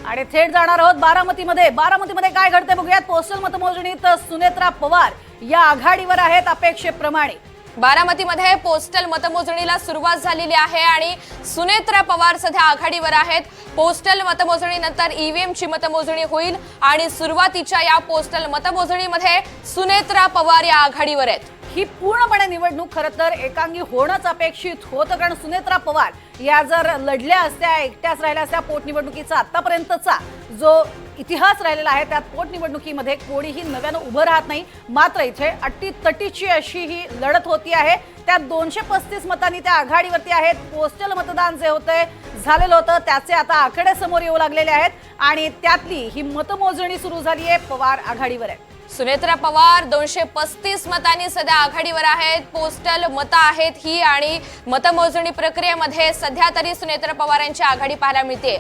आणि थेट जाणार आहोत बारामतीमध्ये काय घडते बघूयात। पोस्टल मतमोजणीत सुनेत्रा पवार या आघाडीवर आहेत अपेक्षेप्रमाणे। बारामतीमध्ये पोस्टल मतमोजणीला सुरुवात झालेली आहे आणि सुनेत्रा पवार सध्या आघाडीवर आहेत। पोस्टल मतमोजणीनंतर ईव्हीएमची मतमोजणी होईल आणि सुरुवातीच्या या पोस्टल मतमोजणीमध्ये सुनेत्रा पवार या आघाडीवर आहेत। ही पूर्णपणे निवडणूक खरं तर एकांगी होणंच अपेक्षित होतं, कारण सुनेत्रा पवार या जर लढल्या असत्या, एकट्याच राहिल्या असत्या, पोटनिवडणुकीचा आतापर्यंतचा जो इतिहास राहिलेला आहे त्यात पोटनिवडणुकीमध्ये कोणीही नव्यानं उभं राहत नाही। मात्र इथे अट्टीतटीची अशी ही लढत होती आहे। त्यात 235 मतांनी त्या आघाडीवरती आहेत। पोस्टल मतदान जे झालेलं होतं त्याचे आता आकडे समोर येऊ लागलेले आहेत आणि त्यातली ही मतमोजणी सुरू झाली आहे। पवार आघाडीवर आहे। सुनेत्रा पवार 235 मतांनी सध्या आघाडीवर आहेत। पोस्टल मतं आहेत ही आणि मतमोजणी प्रक्रियेमध्ये सध्या तरी सुनेत्रा पवारांची आघाडी पाहायला मिळते।